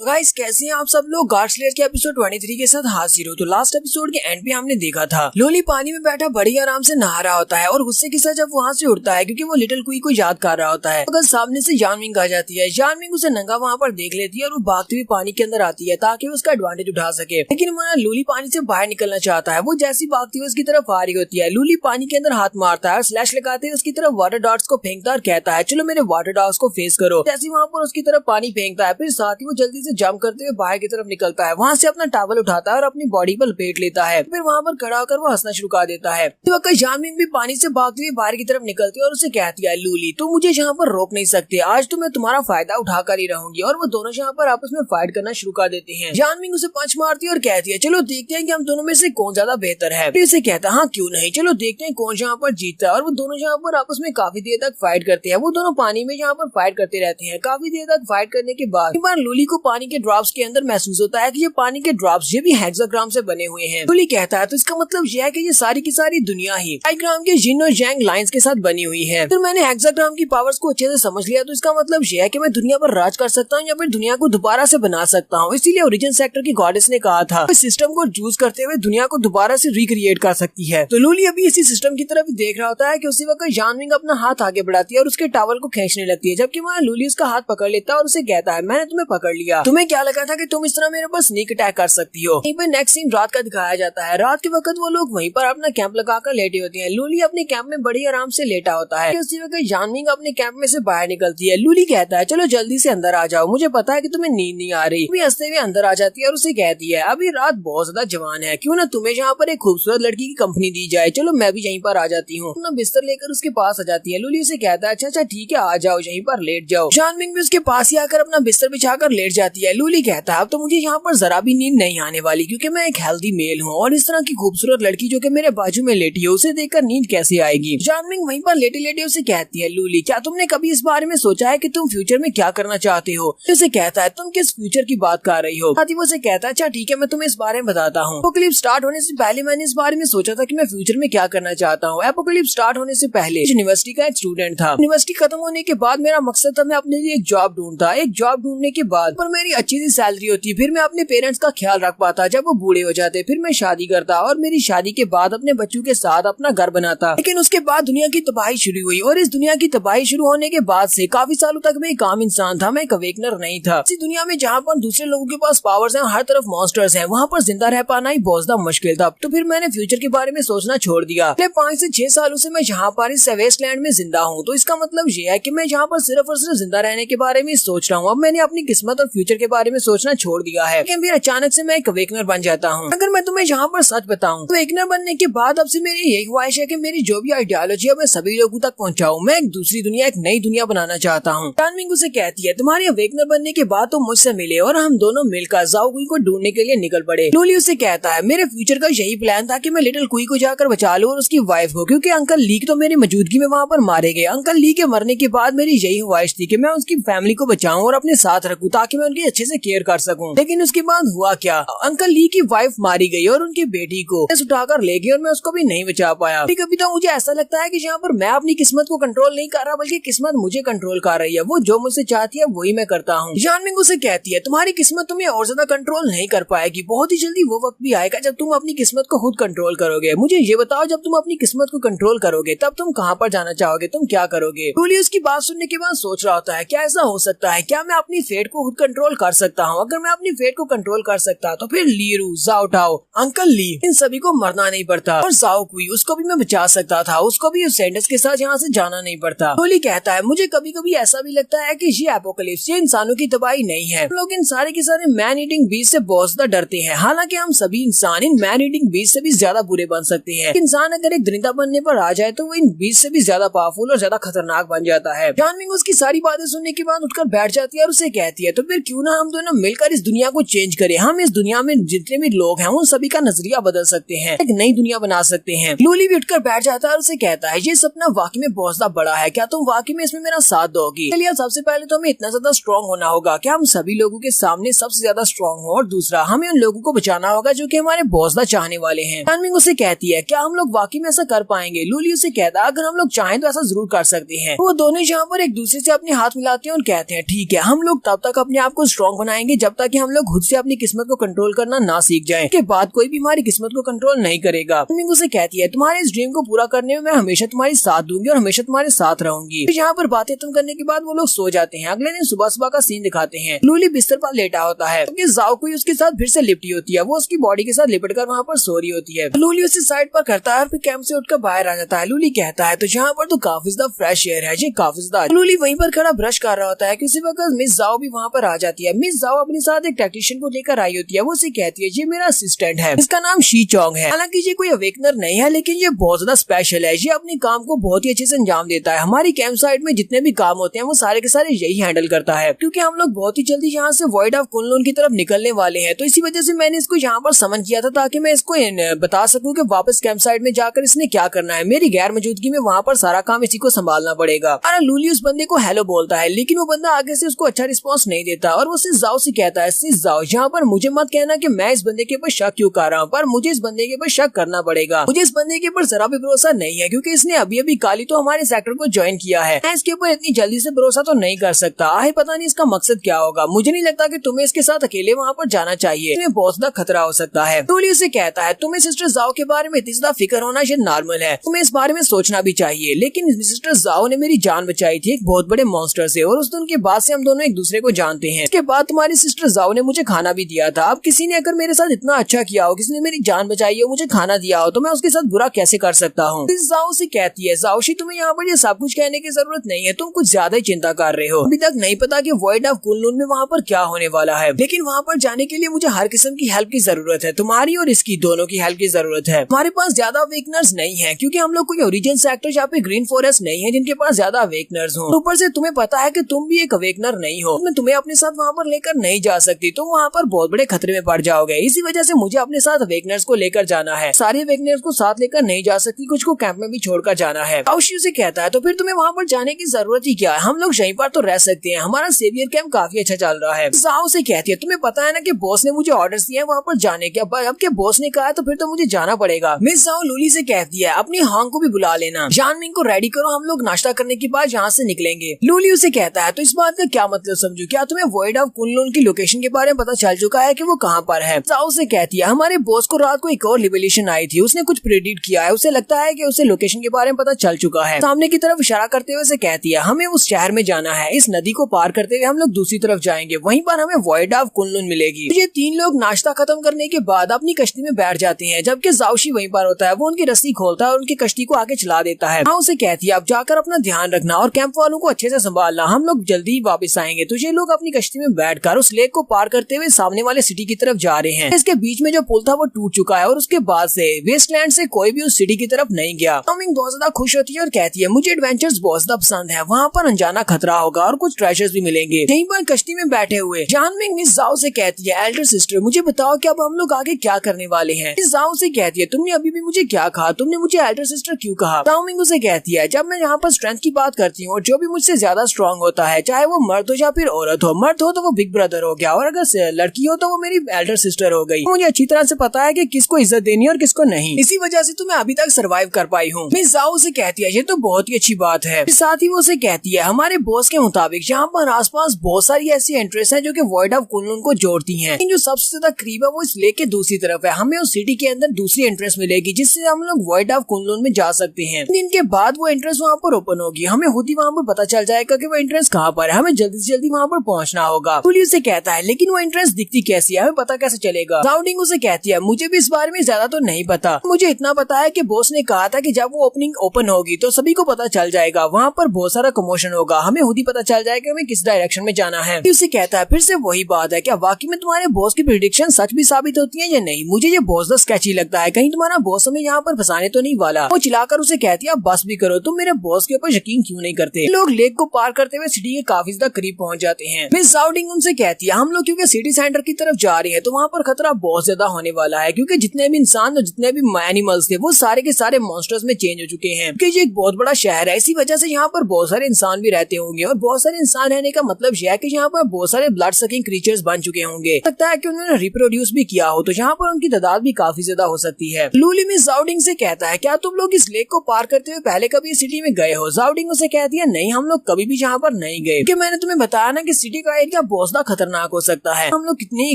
Guys कैसे हैं आप सब लोग। गॉड स्लेयर के एपिसोड 23 के साथ हाजिर हो। तो लास्ट एपिसोड के एंड पे हमने देखा था लोली पानी में बैठा बड़ी आराम से नहा रहा होता है और गुस्से के साथ जब वहाँ से उठता है क्योंकि वो लिटिल क्वी को याद कर रहा होता है। अगर सामने से जानविंग आ जाती है, जानविंग उसे नंगा वहाँ पर देख लेती है और वो भागती हुई पानी के अंदर आती है ताकि वो उसका एडवांटेज उठा सके। लेकिन हमारा लोली पानी से बाहर निकलना चाहता है। वो जैसी भागती हुई उसकी तरफ आ रही होती है, लोली पानी के अंदर हाथ मारता है, स्लैश लगाते हुए उसकी तरफ वाटर डॉट्स को फेंकता है और कहता है चलो मेरे वाटर डॉट्स को फेस करो। जैसे वहाँ पर उसकी तरफ पानी फेंकता है, फिर साथ ही वो जल्दी से जंप करते हुए बाहर की तरफ निकलता है। वहाँ से अपना टॉवल उठाता है और अपनी बॉडी पर लपेट लेता है। फिर वहाँ पर खड़ा होकर वो हंसना शुरू कर देता है। तो वक्त जानविंग भी पानी से भागती हुई बाहर की तरफ निकलती है और उसे कहती है लूली तुम मुझे यहाँ पर रोक नहीं सकते, आज तो मैं तुम्हारा फायदा उठा कर ही रहूंगी। और वो दोनों यहाँ पर आपस में फाइट करना शुरू कर देते हैं। जानविंग उसे पंच मारती है और कहती है चलो देखते हैं कि हम दोनों में से कौन ज्यादा बेहतर है। फिर उसे कहता है हाँ क्यों नहीं, चलो देखते हैं कौन यहाँ पर जीतता है। और वो दोनों यहाँ पर आपस में काफी देर तक फाइट करते हैं। वो दोनों पानी में यहाँ पर फाइट करते रहते हैं। काफी देर तक फाइट करने के बाद एक बार लूली को पानी के ड्रॉप्स के अंदर महसूस होता है कि ये पानी के ड्रॉप्स ये भी हेक्साग्राम से बने हुए हैं। लूली कहता है तो इसका मतलब यह है कि ये सारी की सारी दुनिया ही डायग्राम के जिन और जैंग लाइंस के साथ बनी हुई है। फिर मैंने हेक्साग्राम की पावर्स को अच्छे से समझ लिया, तो इसका मतलब यह है कि मैं दुनिया पर राज कर सकता हूँ या फिर दुनिया को दोबारा से बना सकता हूँ। इसीलिए ओरिजिन सेक्टर की गॉडेस ने कहा था इस सिस्टम को यूज करते हुए दुनिया को दोबारा से रिक्रिएट कर सकती है। तो लूली अभी इसी सिस्टम की तरफ देख रहा होता है कि उसी वक्त जानविंग अपना हाथ आगे बढ़ाती है और उसके टॉवल को खींचने लगती है, जबकि वहाँ लूली उसका हाथ पकड़ लेता है और उसे कहता है मैंने तुम्हें पकड़ लिया, तुम्हें क्या लगा था कि तुम इस तरह मेरे ऊपर स्नीक अटैक कर सकती हो। यहीं पर नेक्स्ट सीन रात का दिखाया जाता है। रात के वक्त वो लोग वहीं पर अपना कैंप लगाकर लेटे होते हैं। लूली अपने कैंप में बड़ी आराम से लेटा होता है। उसी वक्त जानविंग अपने कैंप में से बाहर निकलती है। लूली कहता है चलो जल्दी से अंदर आ जाओ, मुझे पता है कि तुम्हें नींद नहीं आ रही। हंसते हुए अंदर आ जाती है और उसे कहती है अभी रात बहुत ज्यादा जवान है, क्यों ना तुम्हें यहाँ पर एक खूबसूरत लड़की की कंपनी दी जाए, चलो मैं भी यहीं पर आ जाती हूँ। अपना बिस्तर लेकर उसके पास आ जाती है। लूली उसे कहता है अच्छा ठीक है आ जाओ, यहीं पर लेट जाओ। जानविंग भी उसके पास ही आकर अपना बिस्तर बिछाकर लेट जाती है। लूली कहता है अब तो मुझे यहाँ पर जरा भी नींद नहीं आने वाली क्योंकि मैं एक हेल्दी मेल हूँ और इस तरह की खूबसूरत लड़की जो कि मेरे बाजू में लेटी है उसे देखकर नींद कैसे आएगी। जानविंग वहीं पर लेटे लेटे उसे कहती है लूली क्या तुमने कभी इस बारे में सोचा है कि तुम फ्यूचर में क्या करना चाहते हो। उसे कहता है तुम किस फ्यूचर की बात कर रही हो। वो उसे कहता है अच्छा ठीक है मैं तुम्हें इस बारे में बताता हूँ। एपोकलिप्स स्टार्ट होने से पहले मैंने इस बारे में सोचा था कि मैं फ्यूचर में क्या करना चाहता हूँ। एपोकलिप्स स्टार्ट होने से पहले यूनिवर्सिटी का एक स्टूडेंट था। यूनिवर्सिटी खत्म होने के बाद मेरा मकसद था मैं अपने लिए एक जॉब ढूंढता। एक जॉब ढूंढने के बाद पर मेरी अच्छी सी सैलरी होती, फिर मैं अपने पेरेंट्स का ख्याल रख पाता जब वो बूढ़े हो जाते। फिर मैं शादी करता और मेरी शादी के बाद अपने बच्चों के साथ अपना घर बनाता। लेकिन उसके बाद दुनिया की तबाही शुरू हुई और इस दुनिया की तबाही शुरू होने के बाद से काफी सालों तक मैं एक आम इंसान था, मैं एक अवेकनर नहीं था। इसी दुनिया में जहाँ पर दूसरे लोगों के पास पावर्स हैं, हर तरफ मॉन्स्टर्स हैं, वहाँ पर जिंदा रह पाना ही बहुत ज्यादा मुश्किल था। तो फिर मैंने फ्यूचर के बारे में सोचना छोड़ दिया। 5 से 6 सालों से मैं यहाँ पर इस वेस्टलैंड में जिंदा हूँ। तो इसका मतलब ये है कि मैं यहाँ पर सिर्फ और सिर्फ जिंदा रहने के बारे में सोच रहा हूँ। अब मैंने अपनी किस्मत और फ्यूचर के बारे में सोचना छोड़ दिया है। लेकिन फिर अचानक से मैं एक अवेकनर बन जाता हूँ। अगर मैं तुम्हें यहाँ पर सच बताऊँ तो अवेकनर बनने के बाद अब से मेरी यही ख्वाहिश है कि मेरी जो भी आइडियोलॉजी है मैं सभी लोगों तक पहुँचाऊँ। मैं एक दूसरी दुनिया, एक नई दुनिया बनाना चाहता हूँ। जानविंग उसे कहती है तुम्हारी अवेकनर बनने के बाद तुम मुझसे मिले और हम दोनों मिलकर जाओ क्वी को ढूंढने के लिए निकल पड़े। लूली उसे कहता है मेरे फ्यूचर का यही प्लान था कि मैं लिटिल क्वी को जाकर बचा लूं और उसकी वाइफ को, क्योंकि अंकल ली तो मेरी मौजूदगी में वहाँ पर मारे गए। अंकल ली के मरने के बाद मेरी यही ख्वाहिश थी कि मैं उसकी फैमिली को बचाऊं और अपने साथ रखूं ताकि मैं उनकी अच्छे से केयर कर सकूं। लेकिन उसके बाद हुआ क्या, अंकल ली की वाइफ मारी गई और उनकी बेटी को उठाकर ले गई और मैं उसको भी नहीं बचा पाया। कभी तो मुझे ऐसा लगता है कि यहाँ पर मैं अपनी किस्मत को कंट्रोल नहीं कर रहा बल्कि किस्मत मुझे कंट्रोल कर रही है। वो जो मुझसे चाहती है वही मैं करता हूँ। जानविंग उसे कहती है तुम्हारी किस्मत तुम्हें और ज्यादा कंट्रोल नहीं कर पाएगी, बहुत ही जल्दी वो वक्त भी आएगा जब तुम अपनी किस्मत को खुद कंट्रोल करोगे। मुझे ये बताओ जब तुम अपनी किस्मत को कंट्रोल करोगे तब तुम कहाँ पर जाना चाहोगे, तुम क्या करोगे। लूली उसकी बात सुनने के बाद सोच रहा होता है क्या ऐसा हो सकता है, क्या मैं अपनी फेट को खुद कंट्रोल कर सकता हूँ। अगर मैं अपनी फेट को कंट्रोल कर सकता तो फिर लीरू, जाओ टाओ, अंकल ली, इन सभी को मरना नहीं पड़ता और जाओ क्वी उसको भी मैं बचा सकता था, उसको भी उस सेंडस के साथ यहाँ से जाना नहीं पड़ता। लूली कहता है मुझे कभी कभी ऐसा भी लगता है कि ये एपोकलिप्स ये इंसानों की तबाही नहीं है। लोग इन सारे के सारे मैन ईटिंग बीस्ट से बहुत ज्यादा डरते हैं, हालांकि हम सभी इंसान इन मैन ईटिंग बीस्ट से भी ज्यादा बुरे बन सकते हैं। इंसान अगर एक दरिंदा बनने पर आ जाए तो वो इन बीस्ट से भी ज्यादा पावरफुल और ज्यादा खतरनाक बन जाता है। जानविंग उसकी सारी बातें सुनने के बाद उठकर बैठ जाती है और उसे कहती है तो फिर क्यों ना हम दोनों मिलकर इस दुनिया को चेंज करें। हम इस दुनिया में जितने भी लोग हैं उन सभी का नजरिया बदल सकते हैं, एक नई दुनिया बना सकते हैं। लूली भी उठकर बैठ जाता है और उसे कहता है ये सपना वाकई में बहुत ज्यादा बड़ा है, क्या तुम वाकई में इसमें मेरा साथ दोगी। चलिए सबसे पहले तो हमें इतना ज्यादा स्ट्रॉन्ग होना होगा कि हम सभी लोगों के सामने सबसे ज्यादा स्ट्रॉन्ग हो, और दूसरा हमें उन लोगों को बचाना होगा जो कि हमारे बहुत ज्यादा चाहने वाले हैं। जानविंग उसे कहती है क्या हम लोग वाकई में ऐसा कर पाएंगे। लूली उसे कहता है अगर हम लोग चाहें तो ऐसा जरूर कर सकते हैं। वो दोनों यहाँ पर एक दूसरे से अपने हाथ मिलाते हैं और कहते हैं ठीक है हम लोग तब तक अपने आप को स्ट्रॉन्ग बनाएंगे जब तक कि हम लोग खुद से अपनी किस्मत को कंट्रोल करना ना सीख जाएं। के बाद कोई भी हमारी किस्मत को कंट्रोल नहीं करेगा। मीनिंग उसे कहती है तुम्हारे इस ड्रीम को पूरा करने में मैं हमेशा तुम्हारी साथ दूंगी और हमेशा तुम्हारे साथ रहूंगी। तो यहाँ पर बातें खत्म करने के बाद वो लोग सो जाते हैं। अगले दिन सुबह सुबह का सीन दिखाते हैं। लूली बिस्तर पर लेटा होता है क्योंकि जाओ कोई उसके साथ फिर से लिपटी होती है। वो उसकी बॉडी के साथ लिपट कर वहाँ पर सो रही होती है। लूली उसे साइड पर करता है और फिर कैंप से उठकर बाहर आ जाता है। लूली कहता है तो यहाँ पर तो काफी ज्यादा फ्रेश एयर है जी, काफी ज्यादा। लूली वहीं पर खड़ा ब्रश कर रहा होता है कि उसी वक्त मिस जाओ भी वहाँ पर आ जाती है। मिस जाओ अपने साथ एक टेक्नीशियन को लेकर आई होती है। वो उसे कहती है ये मेरा असिस्टेंट है, इसका नाम शी चोंग है। हालांकि ये कोई अवेकनर नहीं है लेकिन ये बहुत ज्यादा स्पेशल है। ये अपने काम को बहुत ही अच्छे से अंजाम देता है। हमारी कैंप साइट में जितने भी काम होते हैं वो सारे के सारे यही हैंडल करता है क्योंकि हम लोग बहुत ही जल्दी यहाँ से वॉइड ऑफ कुनलुन की तरफ निकलने वाले हैं। तो इसी वजह से मैंने इसको यहाँ पर समन किया था ताकि मैं इसको बता सकूं कि वापस कैंप साइट में जाकर इसने क्या करना है। मेरी गैर मौजूदगी में वहाँ पर सारा काम इसी को संभालना पड़ेगा। और लूली उस बंदे को हेलो बोलता है लेकिन वो बंदा आगे से उसको अच्छा रिस्पॉन्स नहीं देता और वो सिर्फ जाओ से कहता है सिर्फ जाओ यहाँ पर मुझे मत कहना कि मैं इस बंदे के ऊपर शक क्यों कर रहा हूँ, पर मुझे इस बंदे के ऊपर शक करना पड़ेगा। मुझे इस बंदे के ऊपर जरा भी भरोसा नहीं है क्योंकि इसने अभी अभी काली तो हमारे सेक्टर को ज्वाइन किया है। मैं इसके ऊपर इतनी जल्दी से भरोसा तो नहीं कर सकता। आहे पता नहीं इसका मकसद क्या होगा। मुझे नहीं लगता कि तुम्हें इसके साथ अकेले वहाँ पर जाना चाहिए, तुम्हें बहुत ज्यादा खतरा हो सकता है। लूली उसे कहता है तुम्हें सिस्टर जाओ के बारे में इतनी ज्यादा फिक्र होना ये नॉर्मल है, तुम्हें इस बारे में सोचना भी चाहिए। लेकिन सिस्टर जाओ ने मेरी जान बचाई थी एक बहुत बड़े मॉन्स्टर से और उस दिन के बाद से हम दोनों एक दूसरे को जानते हैं। इसके बाद तुम्हारी सिस्टर जाओ ने मुझे खाना भी दिया था। अब किसी ने अगर मेरे साथ इतना अच्छा किया हो, किसी ने मेरी जान बचाई हो, मुझे खाना दिया हो, तो मैं उसके साथ बुरा कैसे कर सकता हूँ। जाओ से कहती है जाओशी तुम्हें यहाँ पर ये सब कुछ कहने की जरूरत नहीं है, तुम कुछ ज्यादा ही चिंता कर रहे हो। अभी तक नहीं पता कि वॉइड ऑफ कुनलुन में वहाँ पर क्या होने वाला है, लेकिन वहाँ पर जाने के लिए मुझे हर किस्म की हेल्प की जरूरत है। तुम्हारी और इसकी दोनों की हेल्प की जरूरत है। हमारे पास ज्यादा अवेकनर्स नहीं है क्योंकि हम लोग कोई ओरिजिन सेक्टर या पे ग्रीन फॉरेस्ट नहीं है जिनके पास ज्यादा अवेकनर्स हो। ऊपर से तुम्हें पता है कि तुम भी एक अवेकनर नहीं हो, मैं तुम्हें अपने साथ वहाँ पर लेकर नहीं जा सकती, तुम वहाँ पर बहुत बड़े खतरे में पड़ जाओगे। इसी वजह से मुझे अपने साथ अवेकनर्स को लेकर जाना है। सारे अवेकनर्स को साथ लेकर नहीं जा सकती, कुछ को कैंप में भी छोड़कर जाना है। काउशी से कहता है तो फिर तुम्हें वहाँ पर जाने की जरूरत ही क्या है, हम लोग यहीं पर तो रह सकते हैं, हमारा सेवियर कैंप काफी अच्छा चल रहा है। जाओ से कहती है तुम्हें पता है ना कि बॉस ने मुझे ऑर्डर्स दिए हैं वहाँ पर जाने के, अब के बॉस ने कहा है तो फिर तो मुझे जाना पड़ेगा। मिस जाओ लूली से कहती है अपनी हांग को भी बुला लेना, जानमिंग को रेडी करो, हम लोग नाश्ता करने के बाद यहाँ से निकलेंगे। लूली उसे कहता है तो इस बात का क्या मतलब समझू, क्या तुम्हें वॉइड ऑफ कुनलुन की लोकेशन के बारे में पता चल चुका है कि वो कहाँ पर है। जाओ से कहती है हमारे बॉस को रात को एक और लिबरेशन आई थी, उसने कुछ प्रेडिक्ट किया है, उसे लगता है कि उसे लोकेशन के बारे में पता चल चुका है। सामने की तरफ इशारा करते हुए से कहती है हमें उस शहर में जाना है, इस नदी को पार करते हुए हम लोग दूसरी तरफ जाएंगे, वहीं पर हमें वॉइड ऑफ कुनलुन मिलेगी। तो ये तीन लोग नाश्ता खत्म करने के बाद अपनी कश्ती में बैठ जाते हैं जबकि जाओशी वहीं पर होता है। वो उनकी रस्सी खोलता है और उनकी कश्ती को आगे चला देता है। हाँ उसे कहती है अब जाकर अपना ध्यान रखना और कैंप वालों को अच्छे से संभालना, हम लोग जल्दी ही वापस आएंगे। तो ये लोग अपनी कश्ती में बैठकर उस लेक को पार करते हुए सामने वाले सिटी की तरफ जा रहे हैं। इसके बीच में जो पुल था वो टूट चुका है और उसके बाद से वेस्टलैंड से कोई भी उस सिटी की तरफ नहीं गया। टॉमिंग बहुत ज्यादा खुश होती है और कहती है मुझे एडवेंचर्स बहुत ज्यादा पसंद है, वहाँ पर अनजाना खतरा होगा और कुछ ट्रेजर्स भी मिलेंगे। यहीं पर कश्ती में बैठे हुए जानमिंग मिस जाओ से कहती है एल्डर सिस्टर मुझे बताओ कि अब हम लोग आगे क्या करने वाले हैं। मिस जाओ से कहती है तुमने अभी भी मुझे क्या कहा, तुमने मुझे एल्डर सिस्टर क्यों कहा। टॉमिंग उसे कहती है जब मैं यहाँ पर स्ट्रेंथ की बात करती हूँ और जो भी मुझसे ज्यादा स्ट्रॉन्ग होता है, चाहे वो मर्द हो या फिर औरत हो, मर्द हो तो वो बिग ब्रदर हो गया और अगर लड़की हो तो वो मेरी एल्डर सिस्टर हो गई। मुझे अच्छी तरह से पता है कि किसको इज्जत देनी है और किसको नहीं, इसी वजह से तो मैं अभी तक सर्वाइव कर पाई हूँ। मिस जाओ से कहती है ये तो बहुत ही अच्छी बात है। साथ ही वो उसे कहती है हमारे बॉस के मुताबिक यहाँ पर आसपास बहुत सारी ऐसी एंट्रेंस है जो कि वॉइड ऑफ कुनलुन को जोड़ती हैं। जो सबसे ज्यादा करीब है वो इस लेक के दूसरी तरफ है, हमें उस सिटी के अंदर दूसरी एंट्रेंस मिलेगी जिससे हम लोग वॉइड ऑफ कुनलुन में जा सकते हैं। दिन के बाद वो एंट्रेंस वहाँ पर ओपन होगी, हमें खुद ही वहाँ पर पता चल जाएगा कि वो एंट्रेंस कहाँ पर है, हमें जल्दी से जल्दी वहाँ पर पहुँचना होगा। पुलिस से कहता है लेकिन वो एंट्रेंस दिखती कैसी है, हमें पता कैसे चलेगा। जाउडिंग उसे कहती है मुझे भी इस बारे में ज्यादा तो नहीं पता, मुझे इतना पता है कि बॉस ने कहा था कि जब वो ओपनिंग ओपन होगी तो सभी को पता चल जाएगा, वहाँ पर बहुत सारा कमोशन होगा, हमें खुद ही पता चल जाएगा हमें किस डायरेक्शन में जाना है। उसे कहता है फिर से वही बात है, क्या वाकई में तुम्हारे बॉस की प्रेडिक्शन सच भी साबित होती है या नहीं, मुझे ये बहुत ज्यादा स्केची लगता है, कहीं तुम्हारा बॉस हमें यहाँ पर फंसाने तो नहीं वाला। वो चिल्लाकर उसे कहती है बस भी करो, तुम मेरे बॉस के ऊपर यकीन क्यों नहीं करते। लोग लेक को पार करते हुए सिटी के काफी ज्यादा करीब पहुँच जाते हैं। मिस जाउडिंग उनसे कहती है हम लोग क्योंकि सिटी सेंटर की तरफ जा रहे हैं तो वहाँ पर खतरा बहुत ज्यादा होने वाला है, क्योंकि जितने भी इंसान और जितने भी एनिमल्स थे वो सारे के सारे मॉन्स्टर्स में चेंज हो चुके हैं, क्योंकि ये एक बहुत बड़ा शहर है, इसी वजह से यहाँ पर बहुत सारे इंसान भी रहते होंगे और बहुत सारे इंसान रहने का मतलब यह है कि यहाँ पर बहुत सारे ब्लड सकिंग क्रीचर्स बन चुके होंगे, लगता है कि उन्होंने रिप्रोड्यूस भी किया हो, तो यहाँ पर उनकी तादाद भी काफी ज्यादा हो सकती है। लूली मिस जाउडिंग से कहता है क्या तुम लोग इस लेक को पार करते हुए पहले कभी इस सिटी में गए हो। जाउडिंग उसे कहती है नहीं हम लोग कभी भी यहाँ पर नहीं गए, क्योंकि मैंने तुम्हें बताया ना कि सिटी का एरिया एरिया बहुत ज्यादा खतरनाक हो सकता है। हम लोग कितने ही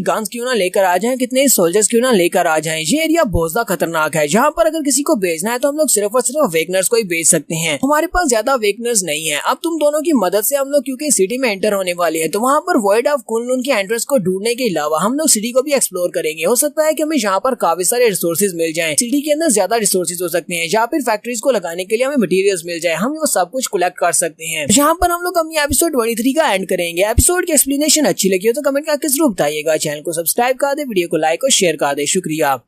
गन्स क्यों ना लेकर आ जाएं, कितने ही सोल्जर्स क्यों ना लेकर आ जाएं, ये एरिया बहुत ज्यादा खतरनाक है। जहाँ पर अगर किसी को भेजना है तो हम लोग सिर्फ और सिर्फ अवेकनर्स को ही भेज सकते हैं। हमारे पास ज्यादा अवेकनर्स नहीं है। अब तुम दोनों की मदद से हम लोग क्योंकि सिटी में एंटर होने वाले हैं, तो वहाँ पर वॉइड ऑफ कुनलुन की एंट्रेंस को ढूंढने के अलावा हम लोग सिटी को भी एक्सप्लोर करेंगे। हो सकता है कि हमें यहाँ पर काफी सारे रिसोर्सेज मिल जाएं। सिटी के अंदर ज्यादा रिसोर्सेज हो सकते हैं, या फिर फैक्ट्रीज को लगाने के लिए हमें मटेरियल्स मिल जाए, हम वो सब कुछ कलेक्ट कर सकते हैं। यहाँ पर हम लोग अपनी एपिसोड 23 का एंड करेंगे। एपिसोड की एक्सप्लेनेशन अच्छी लगी हो तो कमेंट करके जरूर बताइएगा। चैनल को सब्सक्राइब कर दे, वीडियो को लाइक और शेयर कर दे। शुक्रिया।